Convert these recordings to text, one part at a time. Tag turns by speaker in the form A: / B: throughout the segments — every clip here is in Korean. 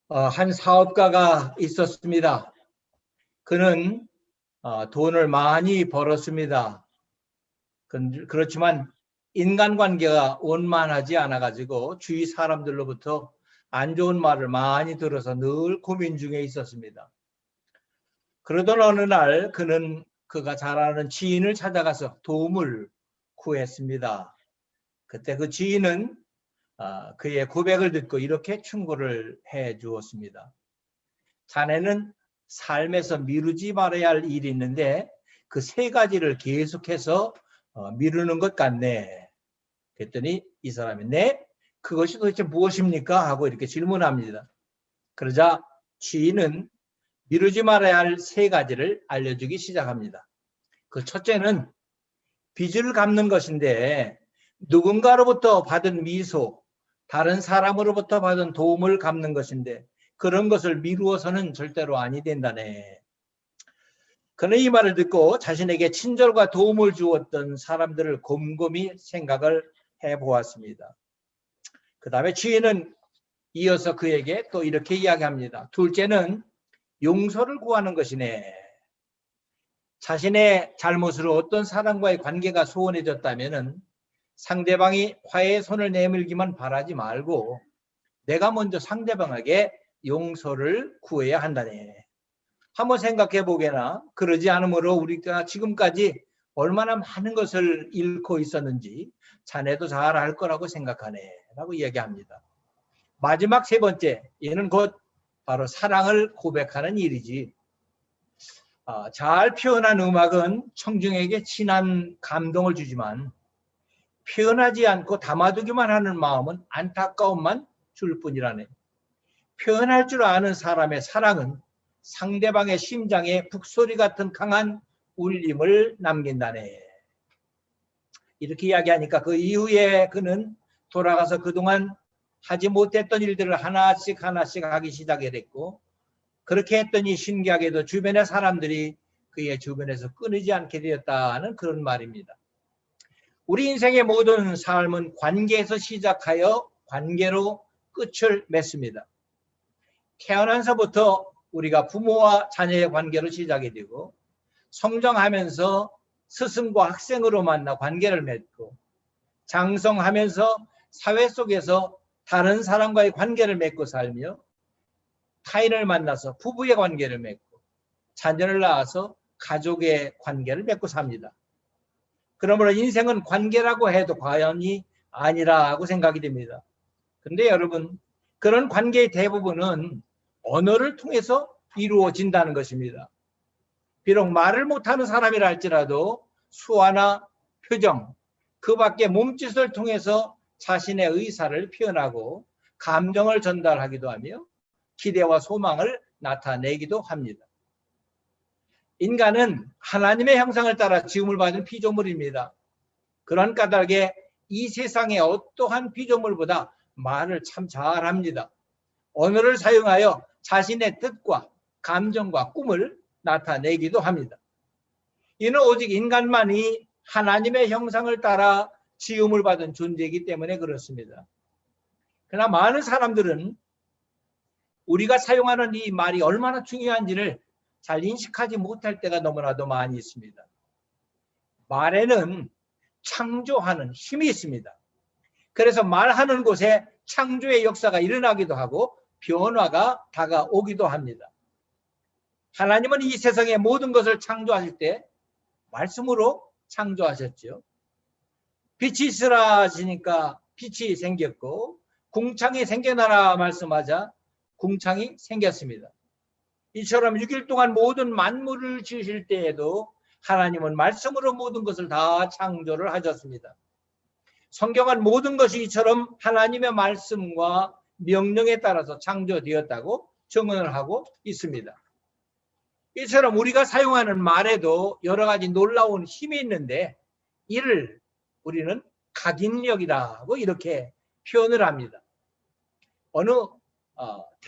A: 한 사업가가 있었습니다. 그는 돈을 많이 벌었습니다. 그렇지만 인간관계가 원만하지 않아가지고 주위 사람들로부터 안 좋은 말을 많이 들어서 늘 고민 중에 있었습니다. 그러던 어느 날 그는 그가 잘 아는 지인을 찾아가서 도움을 구했습니다. 그때 그 지인은 그의 고백을 듣고 이렇게 충고를 해 주었습니다. 자네는 삶에서 미루지 말아야 할 일이 있는데 그 세 가지를 계속해서 미루는 것 같네. 그랬더니 이 사람이 네? 그것이 도대체 무엇입니까? 하고 이렇게 질문합니다. 그러자 지인은 미루지 말아야 할 세 가지를 알려주기 시작합니다. 그 첫째는 빚을 갚는 것인데 누군가로부터 받은 미소, 다른 사람으로부터 받은 도움을 갚는 것인데 그런 것을 미루어서는 절대로 아니 된다네. 그는 이 말을 듣고 자신에게 친절과 도움을 주었던 사람들을 곰곰이 생각을 해보았습니다. 그 다음에 주인은 이어서 그에게 또 이렇게 이야기합니다. 둘째는 용서를 구하는 것이네. 자신의 잘못으로 어떤 사람과의 관계가 소원해졌다면 상대방이 화해의 손을 내밀기만 바라지 말고 내가 먼저 상대방에게 용서를 구해야 한다네. 한번 생각해 보게나 그러지 않으므로 우리가 지금까지 얼마나 많은 것을 잃고 있었는지 자네도 잘 알 거라고 생각하네 라고 이야기합니다. 마지막 세 번째, 얘는 곧 바로 사랑을 고백하는 일이지. 잘 표현한 음악은 청중에게 진한 감동을 주지만 표현하지 않고 담아두기만 하는 마음은 안타까움만 줄 뿐이라네. 표현할 줄 아는 사람의 사랑은 상대방의 심장에 북소리 같은 강한 울림을 남긴다네. 이렇게 이야기하니까 그 이후에 그는 돌아가서 그동안 하지 못했던 일들을 하나씩 하기 시작이 됐고 그렇게 했더니 신기하게도 주변의 사람들이 그의 주변에서 끊이지 않게 되었다는 그런 말입니다. 우리 인생의 모든 삶은 관계에서 시작하여 관계로 끝을 맺습니다. 태어나서부터 우리가 부모와 자녀의 관계로 시작이 되고 성장하면서 스승과 학생으로 만나 관계를 맺고 장성하면서 사회 속에서 다른 사람과의 관계를 맺고 살며 타인을 만나서 부부의 관계를 맺고 자녀를 낳아서 가족의 관계를 맺고 삽니다. 그러므로 인생은 관계라고 해도 과연이 아니라고 생각이 됩니다. 그런데 여러분, 그런 관계의 대부분은 언어를 통해서 이루어진다는 것입니다. 비록 말을 못하는 사람이라 할지라도 수화나 표정, 그 밖에 몸짓을 통해서 자신의 의사를 표현하고 감정을 전달하기도 하며 기대와 소망을 나타내기도 합니다. 인간은 하나님의 형상을 따라 지음을 받은 피조물입니다. 그런 까닭에 이 세상의 어떠한 피조물보다 말을 참 잘합니다. 언어를 사용하여 자신의 뜻과 감정과 꿈을 나타내기도 합니다. 이는 오직 인간만이 하나님의 형상을 따라 지음을 받은 존재이기 때문에 그렇습니다. 그러나 많은 사람들은 우리가 사용하는 이 말이 얼마나 중요한지를 잘 인식하지 못할 때가 너무나도 많이 있습니다. 말에는 창조하는 힘이 있습니다. 그래서 말하는 곳에 창조의 역사가 일어나기도 하고 변화가 다가오기도 합니다. 하나님은 이 세상의 모든 것을 창조하실 때 말씀으로 창조하셨죠. 빛이 있으라 하시니까 빛이 생겼고 궁창이 생겨나라 말씀하자 궁창이 생겼습니다. 이처럼 6일 동안 모든 만물을 지으실 때에도 하나님은 말씀으로 모든 것을 다 창조를 하셨습니다. 성경은 모든 것이 이처럼 하나님의 말씀과 명령에 따라서 창조되었다고 증언을 하고 있습니다. 이처럼 우리가 사용하는 말에도 여러 가지 놀라운 힘이 있는데 이를 우리는 각인력이라고 이렇게 표현을 합니다. 어느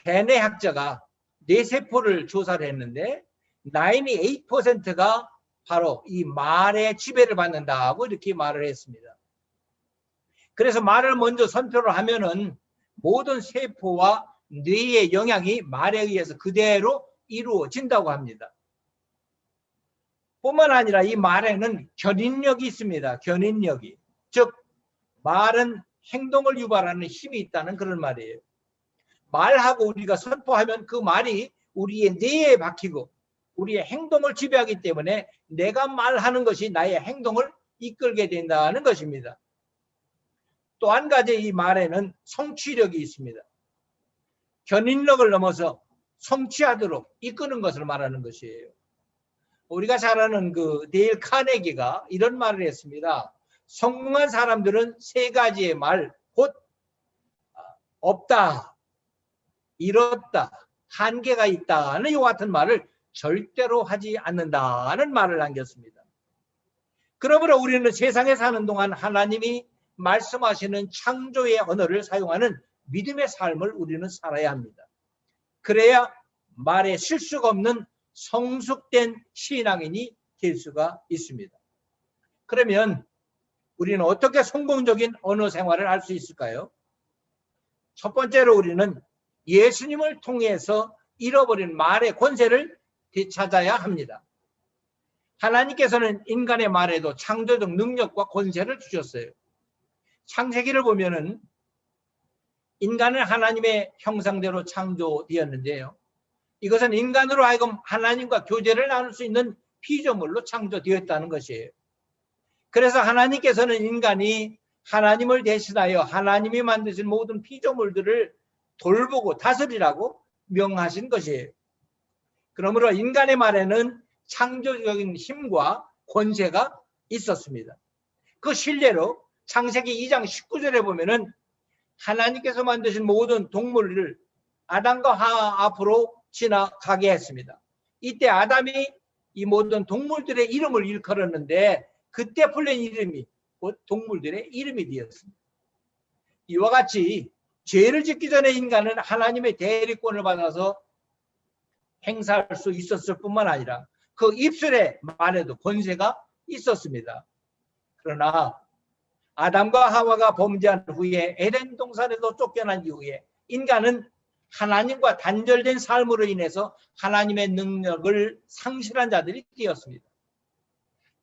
A: 대뇌학자가 뇌세포를 조사를 했는데 98%가 바로 이 말의 지배를 받는다고 이렇게 말을 했습니다. 그래서 말을 먼저 선표를 하면은 모든 세포와 뇌의 영향이 말에 의해서 그대로 이루어진다고 합니다. 뿐만 아니라 이 말에는 견인력이 있습니다. 견인력이. 즉 말은 행동을 유발하는 힘이 있다는 그런 말이에요. 말하고 우리가 선포하면 그 말이 우리의 뇌에 박히고 우리의 행동을 지배하기 때문에 내가 말하는 것이 나의 행동을 이끌게 된다는 것입니다. 또 한 가지 이 말에는 성취력이 있습니다. 견인력을 넘어서 성취하도록 이끄는 것을 말하는 것이에요. 우리가 잘 아는 그 데일 카네기가 이런 말을 했습니다. 성공한 사람들은 세 가지의 말, 곧 없다, 이렇다, 한계가 있다는 이와 같은 말을 절대로 하지 않는다는 말을 남겼습니다. 그러므로 우리는 세상에 사는 동안 하나님이 말씀하시는 창조의 언어를 사용하는 믿음의 삶을 우리는 살아야 합니다. 그래야 말에 실수가 없는 성숙된 신앙인이 될 수가 있습니다. 그러면 우리는 어떻게 성공적인 언어 생활을 할 수 있을까요? 첫 번째로 우리는 예수님을 통해서 잃어버린 말의 권세를 되찾아야 합니다. 하나님께서는 인간의 말에도 창조적 능력과 권세를 주셨어요. 창세기를 보면은 인간은 하나님의 형상대로 창조되었는데요. 이것은 인간으로 하여금 하나님과 교제를 나눌 수 있는 피조물로 창조되었다는 것이에요. 그래서 하나님께서는 인간이 하나님을 대신하여 하나님이 만드신 모든 피조물들을 돌보고 다스리라고 명하신 것이에요. 그러므로 인간의 말에는 창조적인 힘과 권세가 있었습니다. 그 실례로 창세기 2장 19절에 보면은 하나님께서 만드신 모든 동물을 아담과 하와 앞으로 지나가게 했습니다. 이때 아담이 이 모든 동물들의 이름을 일컬었는데 그때 풀린 이름이 곧 동물들의 이름이 되었습니다. 이와 같이 죄를 짓기 전에 인간은 하나님의 대리권을 받아서 행사할 수 있었을 뿐만 아니라 그 입술의 말에도 권세가 있었습니다. 그러나 아담과 하와가 범죄한 후에 에덴 동산에서 쫓겨난 이후에 인간은 하나님과 단절된 삶으로 인해서 하나님의 능력을 상실한 자들이 되었습니다.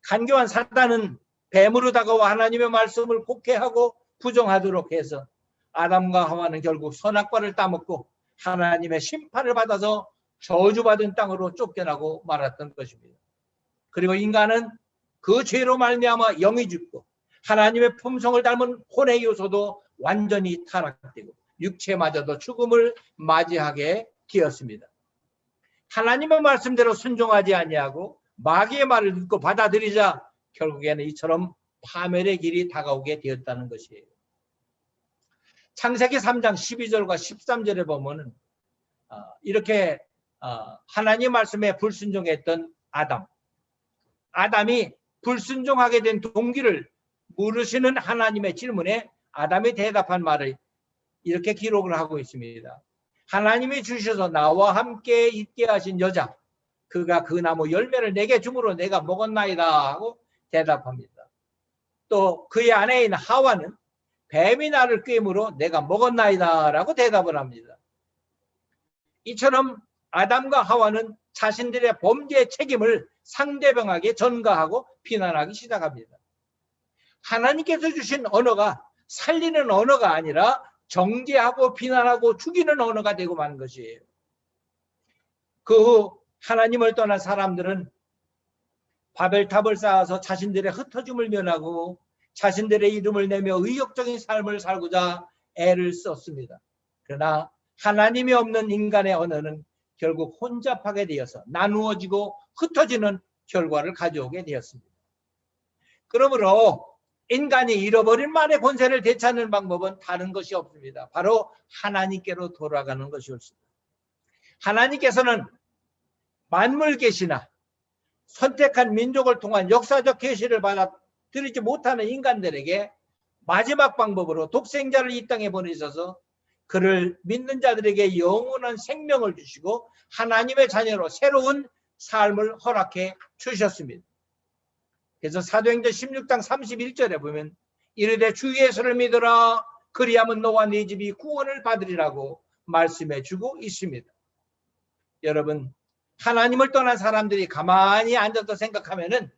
A: 간교한 사단은 뱀으로 다가와 하나님의 말씀을 곡해하고 부정하도록 해서 아담과 하와는 결국 선악과를 따먹고 하나님의 심판을 받아서 저주받은 땅으로 쫓겨나고 말았던 것입니다. 그리고 인간은 그 죄로 말미암아 영이 죽고 하나님의 품성을 닮은 혼의 요소도 완전히 타락되고 육체마저도 죽음을 맞이하게 되었습니다. 하나님의 말씀대로 순종하지 아니하고 마귀의 말을 듣고 받아들이자 결국에는 이처럼 파멸의 길이 다가오게 되었다는 것이에요. 창세기 3장 12절과 13절에 보면 이렇게 하나님 말씀에 불순종했던 아담이 불순종하게 된 동기를 물으시는 하나님의 질문에 아담이 대답한 말을 이렇게 기록을 하고 있습니다. 하나님이 주셔서 나와 함께 있게 하신 여자, 그가 그 나무 열매를 내게 주므로 내가 먹었나이다 하고 대답합니다. 또 그의 아내인 하와는 뱀이 나를 꿰므로 내가 먹었나이다 라고 대답을 합니다. 이처럼 아담과 하와는 자신들의 범죄의 책임을 상대방에게 전가하고 비난하기 시작합니다. 하나님께서 주신 언어가 살리는 언어가 아니라 정죄하고 비난하고 죽이는 언어가 되고 마는 것이에요. 그 후 하나님을 떠난 사람들은 바벨탑을 쌓아서 자신들의 흩어짐을 면하고 자신들의 이름을 내며 의욕적인 삶을 살고자 애를 썼습니다. 그러나 하나님이 없는 인간의 언어는 결국 혼잡하게 되어서 나누어지고 흩어지는 결과를 가져오게 되었습니다. 그러므로 인간이 잃어버린 말의 권세를 되찾는 방법은 다른 것이 없습니다. 바로 하나님께로 돌아가는 것이었습니다. 하나님께서는 만물 계시나 선택한 민족을 통한 역사적 계시를 받아들이지 못하는 인간들에게 마지막 방법으로 독생자를 이 땅에 보내셔서 그를 믿는 자들에게 영원한 생명을 주시고 하나님의 자녀로 새로운 삶을 허락해 주셨습니다. 그래서 사도행전 16장 31절에 보면 이르되 주 예수를 믿으라 그리하면 너와 네 집이 구원을 받으리라고 말씀해 주고 있습니다. 여러분, 하나님을 떠난 사람들이 가만히 앉아서 생각하면은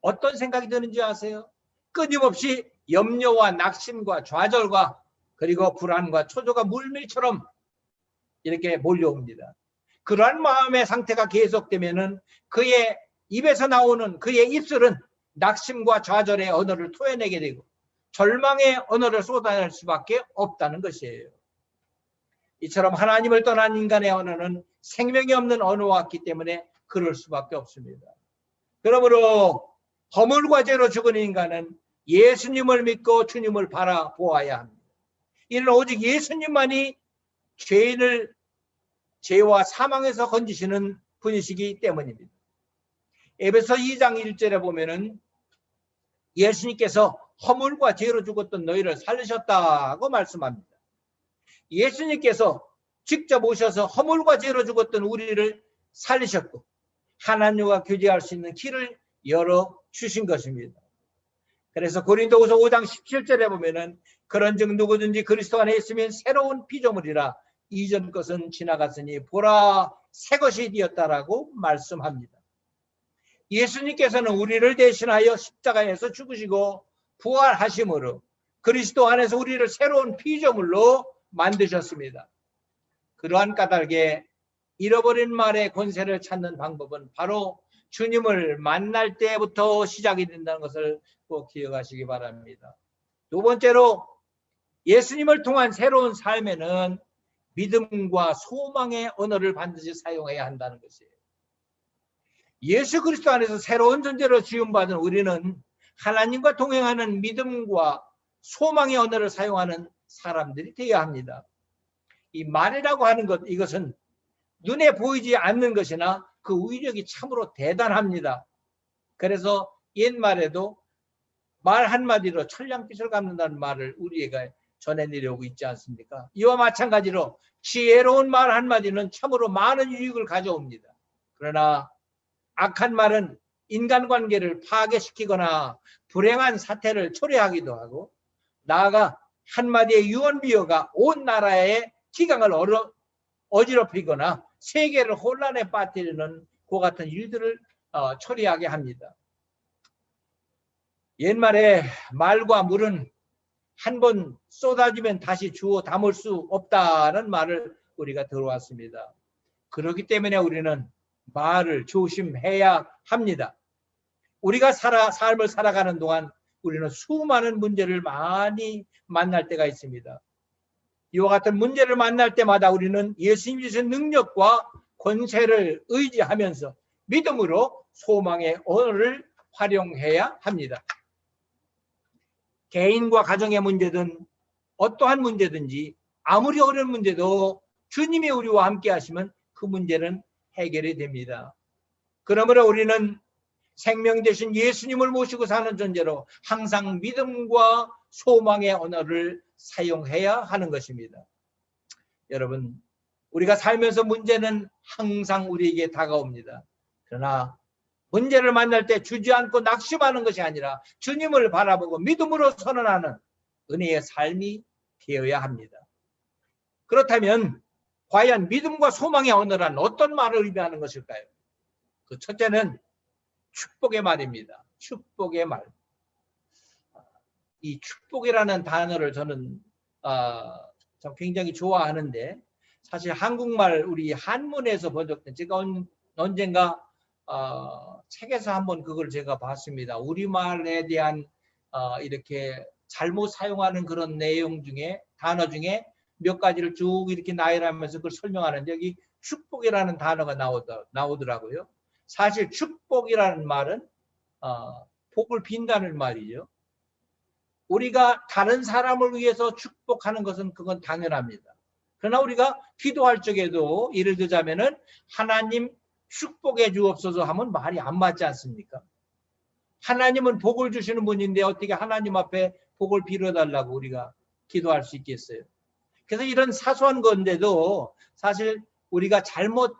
A: 어떤 생각이 드는지 아세요? 끊임없이 염려와 낙심과 좌절과 그리고 불안과 초조가 물밀처럼 이렇게 몰려옵니다. 그러한 마음의 상태가 계속되면은 그의 입에서 나오는 그의 입술은 낙심과 좌절의 언어를 토해내게 되고 절망의 언어를 쏟아낼 수밖에 없다는 것이에요. 이처럼 하나님을 떠난 인간의 언어는 생명이 없는 언어와 같기 때문에 그럴 수밖에 없습니다. 그러므로 허물과 죄로 죽은 인간은 예수님을 믿고 주님을 바라보아야 합니다. 이는 오직 예수님만이 죄인을 죄와 사망에서 건지시는 분이시기 때문입니다. 에베소 2장 1절에 보면은 예수님께서 허물과 죄로 죽었던 너희를 살리셨다고 말씀합니다. 예수님께서 직접 오셔서 허물과 죄로 죽었던 우리를 살리셨고 하나님과 교제할 수 있는 길을 열어주신 것입니다. 그래서 고린도후서 5장 17절에 보면은 그런즉 누구든지 그리스도 안에 있으면 새로운 피조물이라 이전 것은 지나갔으니 보라 새 것이 되었다라고 말씀합니다. 예수님께서는 우리를 대신하여 십자가에서 죽으시고 부활하심으로 그리스도 안에서 우리를 새로운 피조물로 만드셨습니다. 그러한 까닭에 잃어버린 말의 권세를 찾는 방법은 바로 주님을 만날 때부터 시작이 된다는 것을 꼭 기억하시기 바랍니다. 두 번째로 예수님을 통한 새로운 삶에는 믿음과 소망의 언어를 반드시 사용해야 한다는 것이에요. 예수 그리스도 안에서 새로운 존재로 지음받은 우리는 하나님과 동행하는 믿음과 소망의 언어를 사용하는 사람들이 되어야 합니다. 이 말이라고 하는 것, 이것은 눈에 보이지 않는 것이나 그 위력이 참으로 대단합니다. 그래서 옛말에도 말 한마디로 천냥빛을 갚는다는 말을 우리에게 전해내려오고 있지 않습니까? 이와 마찬가지로 지혜로운 말 한마디는 참으로 많은 유익을 가져옵니다. 그러나 악한 말은 인간관계를 파괴시키거나 불행한 사태를 초래하기도 하고 나아가 한마디의 유언비어가 온 나라의 기강을 어지럽히거나 세계를 혼란에 빠뜨리는 그 같은 일들을 처리하게 합니다. 옛말에 말과 물은 한 번 쏟아지면 다시 주워 담을 수 없다는 말을 우리가 들어왔습니다. 그렇기 때문에 우리는 말을 조심해야 합니다. 우리가 삶을 살아가는 동안 우리는 수많은 문제를 많이 만날 때가 있습니다. 이와 같은 문제를 만날 때마다 우리는 예수님이 주신 능력과 권세를 의지하면서 믿음으로 소망의 언어를 활용해야 합니다. 개인과 가정의 문제든 어떠한 문제든지 아무리 어려운 문제도 주님이 우리와 함께 하시면 그 문제는 해결이 됩니다. 그러므로 우리는 생명 되신 예수님을 모시고 사는 존재로 항상 믿음과 소망의 언어를 사용해야 하는 것입니다. 여러분, 우리가 살면서 문제는 항상 우리에게 다가옵니다. 그러나 문제를 만날 때 주저앉고 낙심하는 것이 아니라 주님을 바라보고 믿음으로 선언하는 은혜의 삶이 되어야 합니다. 그렇다면 과연 믿음과 소망의 언어란 어떤 말을 의미하는 것일까요? 그 첫째는 축복의 말입니다. 축복의 말. 이 축복이라는 단어를 저는 굉장히 좋아하는데 사실 한국말 우리 한문에서 번역된 제가 언젠가 책에서 한번 그걸 제가 봤습니다. 우리말에 대한 이렇게 잘못 사용하는 그런 내용 중에 단어 중에 몇 가지를 쭉 이렇게 나열하면서 그걸 설명하는데 여기 축복이라는 단어가 나오더라고요. 사실 축복이라는 말은 복을 빈다는 말이죠. 우리가 다른 사람을 위해서 축복하는 것은 그건 당연합니다. 그러나 우리가 기도할 적에도 예를 들자면은 하나님 축복해 주옵소서 하면 말이 안 맞지 않습니까? 하나님은 복을 주시는 분인데 어떻게 하나님 앞에 복을 빌어달라고 우리가 기도할 수 있겠어요? 그래서 이런 사소한 건데도 사실 우리가 잘못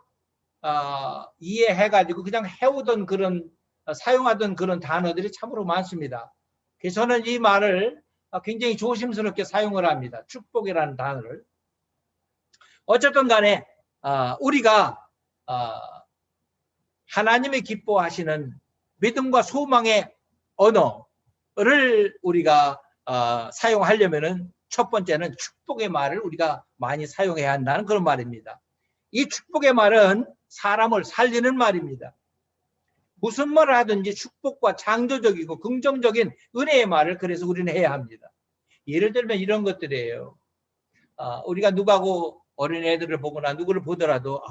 A: 이해해가지고 그냥 해오던 그런 사용하던 그런 단어들이 참으로 많습니다. 그래서 저는 이 말을 굉장히 조심스럽게 사용을 합니다. 축복이라는 단어를. 어쨌든 간에 우리가 하나님이 기뻐하시는 믿음과 소망의 언어를 우리가 사용하려면은 첫 번째는 축복의 말을 우리가 많이 사용해야 한다는 그런 말입니다. 이 축복의 말은 사람을 살리는 말입니다. 무슨 말을 하든지 축복과 창조적이고 긍정적인 은혜의 말을 그래서 우리는 해야 합니다. 예를 들면 이런 것들이에요. 우리가 누구하고 어린애들을 보거나 누구를 보더라도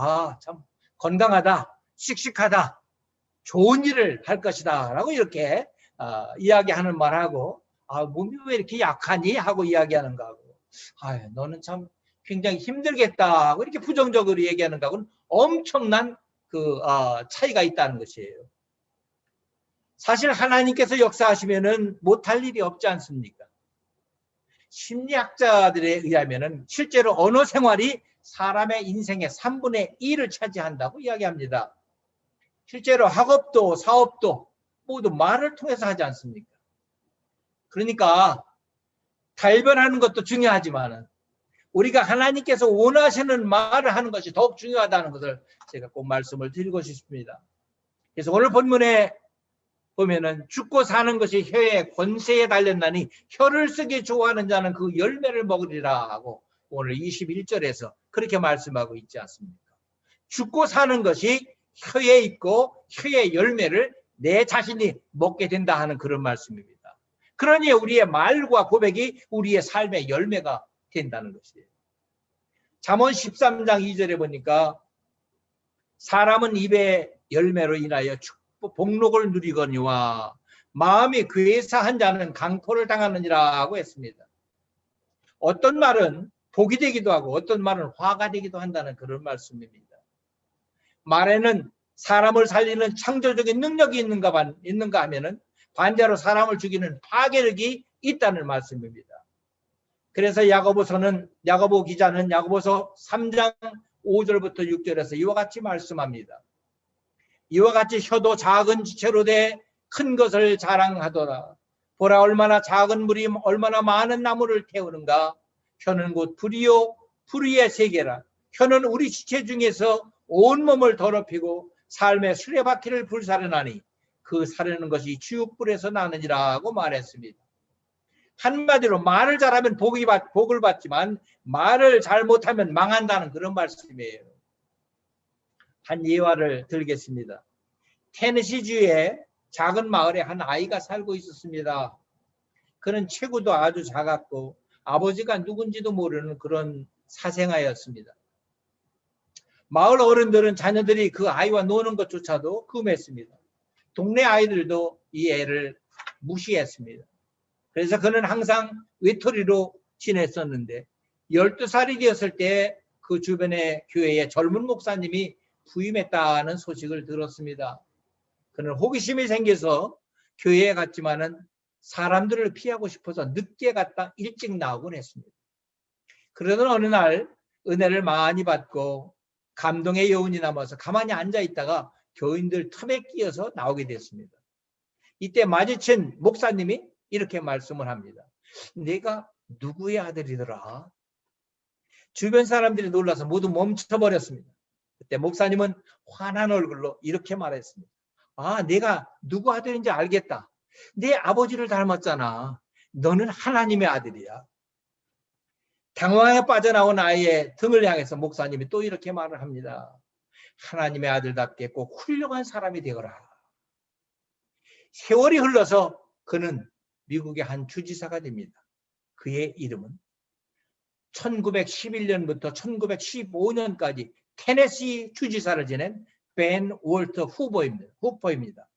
A: 참 건강하다, 씩씩하다, 좋은 일을 할 것이다 라고 이렇게 이야기하는 말하고 몸이 왜 이렇게 약하니 하고 이야기하는 거하고 너는 참 굉장히 힘들겠다 하고 이렇게 부정적으로 얘기하는 거하고는 엄청난 그 차이가 있다는 것이에요. 사실 하나님께서 역사하시면은 못할 일이 없지 않습니까? 심리학자들에 의하면은 실제로 언어 생활이 사람의 인생의 3분의 1을 차지한다고 이야기합니다. 실제로 학업도 사업도 모두 말을 통해서 하지 않습니까? 그러니까 달변하는 것도 중요하지만 우리가 하나님께서 원하시는 말을 하는 것이 더욱 중요하다는 것을 제가 꼭 말씀을 드리고 싶습니다. 그래서 오늘 본문에 보면은 죽고 사는 것이 혀의 권세에 달렸나니 혀를 쓰기 좋아하는 자는 그 열매를 먹으리라 하고 오늘 21절에서 그렇게 말씀하고 있지 않습니까? 죽고 사는 것이 혀에 있고 혀의 열매를 내 자신이 먹게 된다 하는 그런 말씀입니다. 그러니 우리의 말과 고백이 우리의 삶의 열매가 된다는 것이에요. 잠언 13장 2절에 보니까 사람은 입의 열매로 인하여 복록을 누리거니와 마음이 괴사한 자는 강포를 당하느니라 하고 했습니다. 어떤 말은 복이 되기도 하고 어떤 말은 화가 되기도 한다는 그런 말씀입니다. 말에는 사람을 살리는 창조적인 능력이 있는가 하면은 반대로 사람을 죽이는 파괴력이 있다는 말씀입니다. 그래서 야고보 기자는 야고보서 3장 5절부터 6절에서 이와 같이 말씀합니다. 이와 같이 혀도 작은 지체로 돼 큰 것을 자랑하더라. 보라 얼마나 작은 물이 얼마나 많은 나무를 태우는가. 혀는 곧 불이요 불의의 세계라. 혀는 우리 지체 중에서 온몸을 더럽히고 삶의 수레바퀴를 불사르나니 그 사르는 것이 지옥불에서 나느니라고 말했습니다. 한마디로 말을 잘하면 복을 받지만 말을 잘못하면 망한다는 그런 말씀이에요. 한 예화를 들겠습니다. 테네시주의 작은 마을에 한 아이가 살고 있었습니다. 그는 체구도 아주 작았고 아버지가 누군지도 모르는 그런 사생아였습니다. 마을 어른들은 자녀들이 그 아이와 노는 것조차도 금했습니다. 동네 아이들도 이 애를 무시했습니다. 그래서 그는 항상 외톨이로 지냈었는데 12살이 되었을 때 그 주변의 교회에 젊은 목사님이 부임했다는 소식을 들었습니다. 그는 호기심이 생겨서 교회에 갔지만은 사람들을 피하고 싶어서 늦게 갔다 일찍 나오곤 했습니다. 그러던 어느 날 은혜를 많이 받고 감동의 여운이 남아서 가만히 앉아 있다가 교인들 틈에 끼어서 나오게 됐습니다. 이때 마주친 목사님이 이렇게 말씀을 합니다. 내가 누구의 아들이더라? 주변 사람들이 놀라서 모두 멈춰버렸습니다. 그때 목사님은 환한 얼굴로 이렇게 말했습니다. 내가 누구 아들인지 알겠다. 내 아버지를 닮았잖아. 너는 하나님의 아들이야. 당황에 빠져나온 아이의 등을 향해서 목사님이 또 이렇게 말을 합니다. 하나님의 아들답게 꼭 훌륭한 사람이 되거라. 세월이 흘러서 그는 미국의 한 주지사가 됩니다. 그의 이름은 1911년부터 1915년까지 테네시 주지사를 지낸 벤 월터 후퍼입니다.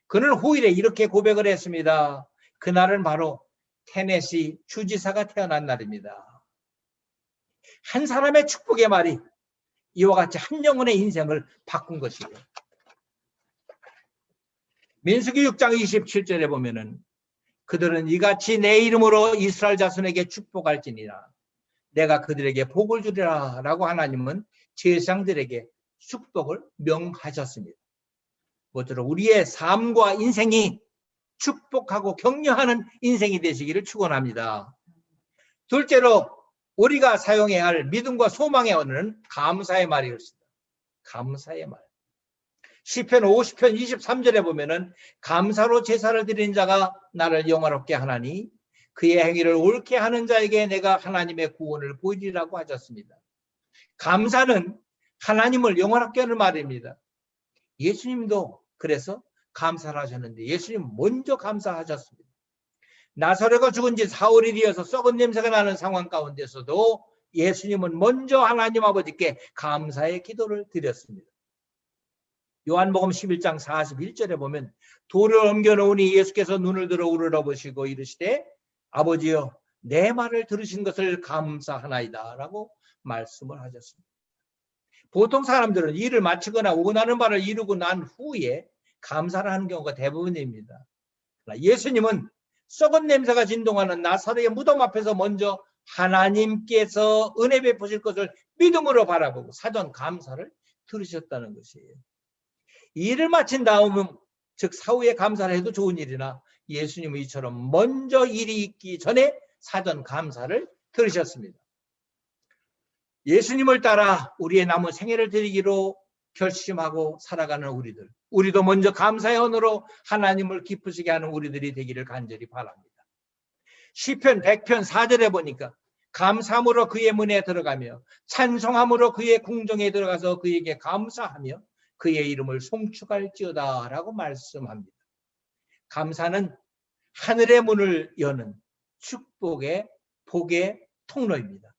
A: 그는 후일에 이렇게 고백을 했습니다. 그날은 바로 테네시 주지사가 태어난 날입니다. 한 사람의 축복의 말이 이와 같이 한 영혼의 인생을 바꾼 것이에요. 민수기 6장 27절에 보면은 그들은 이같이 내 이름으로 이스라엘 자손에게 축복할지니라. 내가 그들에게 복을 주리라 라고 하나님은 제사장들에게 축복을 명하셨습니다. 모쪼록 우리의 삶과 인생이 축복하고 격려하는 인생이 되시기를 축원합니다. 둘째로 우리가 사용해야 할 믿음과 소망의 언어는 감사의 말이었습니다. 감사의 말. 시편 50편 23절에 보면은 감사로 제사를 드리는 자가 나를 영화롭게 하나니 그의 행위를 옳게 하는 자에게 내가 하나님의 구원을 보이리라고 하셨습니다. 감사는 하나님을 영화롭게 하는 말입니다. 예수님도 그래서 감사를 하셨는데 예수님 먼저 감사하셨습니다. 나사로가 죽은 지 4~5일이어서 썩은 냄새가 나는 상황 가운데서도 예수님은 먼저 하나님 아버지께 감사의 기도를 드렸습니다. 요한복음 11장 41절에 보면 돌을 옮겨놓으니 예수께서 눈을 들어 우러러보시고 이르시되 아버지여 내 말을 들으신 것을 감사하나이다 라고 말씀을 하셨습니다. 보통 사람들은 일을 마치거나 원하는 바를 이루고 난 후에 감사를 하는 경우가 대부분입니다. 예수님은 썩은 냄새가 진동하는 나사로의 무덤 앞에서 먼저 하나님께서 은혜 베푸실 것을 믿음으로 바라보고 사전 감사를 들으셨다는 것이에요. 일을 마친 다음은 즉 사후에 감사를 해도 좋은 일이나 예수님은 이처럼 먼저 일이 있기 전에 사전 감사를 들으셨습니다. 예수님을 따라 우리의 남은 생애를 드리기로 결심하고 살아가는 우리도 먼저 감사의 언어로 하나님을 기쁘시게 하는 우리들이 되기를 간절히 바랍니다. 시편 100편 4절에 보니까 감사함으로 그의 문에 들어가며 찬송함으로 그의 궁정에 들어가서 그에게 감사하며 그의 이름을 송축할지어다 라고 말씀합니다. 감사는 하늘의 문을 여는 축복의 복의 통로입니다.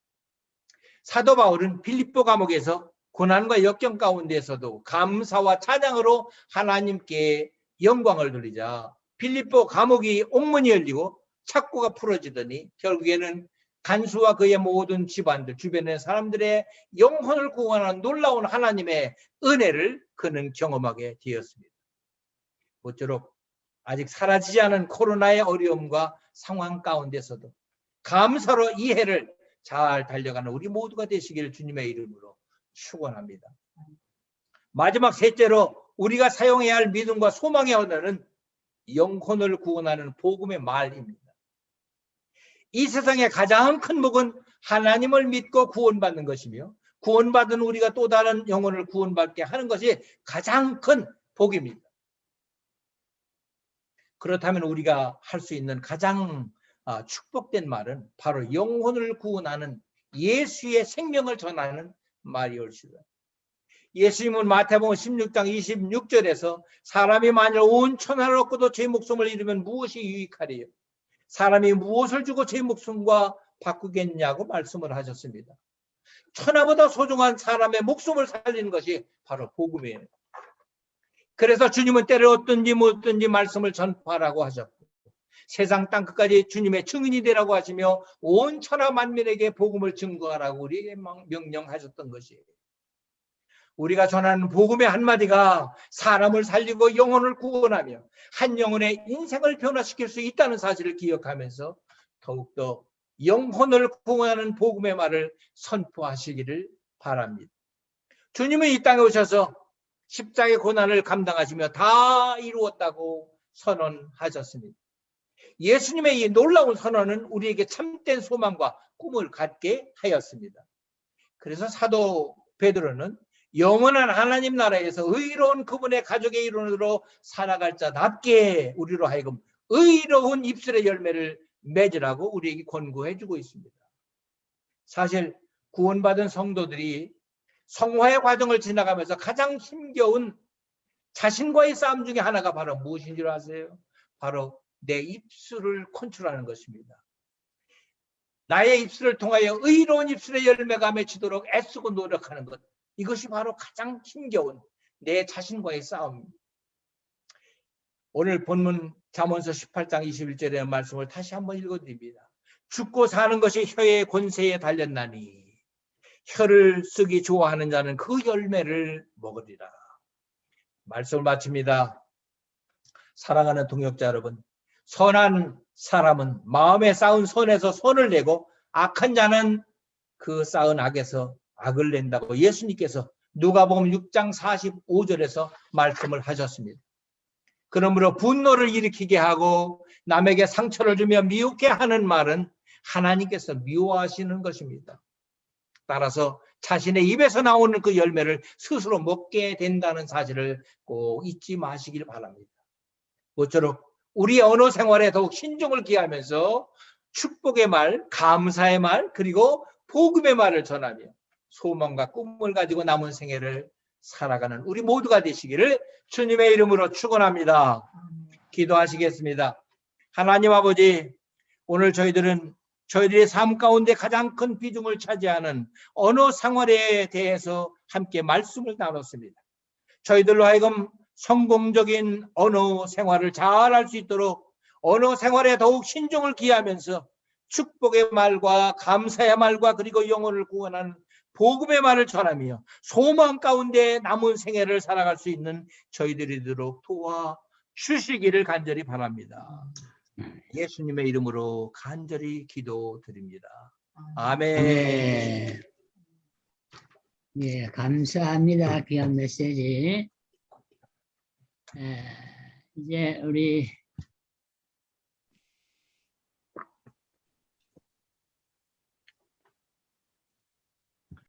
A: 사도 바울은 빌립보 감옥에서 고난과 역경 가운데서도 감사와 찬양으로 하나님께 영광을 돌리자 빌립보 감옥이 옥문이 열리고 착고가 풀어지더니 결국에는 간수와 그의 모든 집안들 주변의 사람들의 영혼을 구원하는 놀라운 하나님의 은혜를 그는 경험하게 되었습니다. 모쪼록 아직 사라지지 않은 코로나의 어려움과 상황 가운데서도 감사로 이 해를 잘 달려가는 우리 모두가 되시기를 주님의 이름으로 축원합니다. 마지막 셋째로 우리가 사용해야 할 믿음과 소망의 언어는 영혼을 구원하는 복음의 말입니다. 이 세상의 가장 큰 복은 하나님을 믿고 구원받는 것이며 구원받은 우리가 또 다른 영혼을 구원받게 하는 것이 가장 큰 복입니다. 그렇다면 우리가 할 수 있는 가장 축복된 말은 바로 영혼을 구원하는 예수의 생명을 전하는 말이올시다. 예수님은 마태복음 16장 26절에서 사람이 만일 온 천하를 얻고도 제 목숨을 잃으면 무엇이 유익하리요? 사람이 무엇을 주고 제 목숨과 바꾸겠냐고 말씀을 하셨습니다. 천하보다 소중한 사람의 목숨을 살리는 것이 바로 복음이에요. 그래서 주님은 때를 얻든지 못 얻든지 말씀을 전파하라고 하셨고 세상 땅끝까지 주님의 증인이 되라고 하시며 온 천하 만민에게 복음을 증거하라고 우리에게 명령하셨던 것이에요. 우리가 전하는 복음의 한마디가 사람을 살리고 영혼을 구원하며 한 영혼의 인생을 변화시킬 수 있다는 사실을 기억하면서 더욱더 영혼을 구원하는 복음의 말을 선포하시기를 바랍니다. 주님은 이 땅에 오셔서 십자가의 고난을 감당하시며 다 이루었다고 선언하셨습니다. 예수님의 이 놀라운 선언은 우리에게 참된 소망과 꿈을 갖게 하였습니다. 그래서 사도 베드로는 영원한 하나님 나라에서 의로운 그분의 가족의 일원으로 살아갈 자답게 우리로 하여금 의로운 입술의 열매를 맺으라고 우리에게 권고해 주고 있습니다. 사실 구원받은 성도들이 성화의 과정을 지나가면서 가장 힘겨운 자신과의 싸움 중에 하나가 바로 무엇인 줄 아세요? 바로 내 입술을 컨트롤하는 것입니다. 나의 입술을 통하여 의로운 입술의 열매가 맺히도록 애쓰고 노력하는 것. 이것이 바로 가장 힘겨운 내 자신과의 싸움입니다. 오늘 본문 잠언서 18장 21절의 말씀을 다시 한번 읽어드립니다. 죽고 사는 것이 혀의 권세에 달렸나니 혀를 쓰기 좋아하는 자는 그 열매를 먹으리라. 말씀을 마칩니다. 사랑하는 동역자 여러분, 선한 사람은 마음에 쌓은 선에서 선을 내고 악한 자는 그 쌓은 악에서 악을 낸다고 예수님께서 누가복음 6장 45절에서 말씀을 하셨습니다. 그러므로 분노를 일으키게 하고 남에게 상처를 주며 미혹게 하는 말은 하나님께서 미워하시는 것입니다. 따라서 자신의 입에서 나오는 그 열매를 스스로 먹게 된다는 사실을 꼭 잊지 마시길 바랍니다. 모쪼록 우리의 언어 생활에 더욱 신중을 기하면서 축복의 말, 감사의 말, 그리고 복음의 말을 전하며 소망과 꿈을 가지고 남은 생애를 살아가는 우리 모두가 되시기를 주님의 이름으로 축원합니다. 기도하시겠습니다. 하나님 아버지, 오늘 저희들의 삶 가운데 가장 큰 비중을 차지하는 언어 생활에 대해서 함께 말씀을 나눴습니다. 저희들로 하여금 성공적인 언어 생활을 잘 할 수 있도록 언어 생활에 더욱 신중을 기하면서 축복의 말과 감사의 말과 그리고 영혼을 구원하는 복음의 말을 전하며 소망 가운데 남은 생애를 살아갈 수 있는 저희들이 되도록 도와주시기를 간절히 바랍니다. 예수님의 이름으로 간절히 기도드립니다. 아멘.
B: 네. 예, 감사합니다. 귀한 메시지. 이제 우리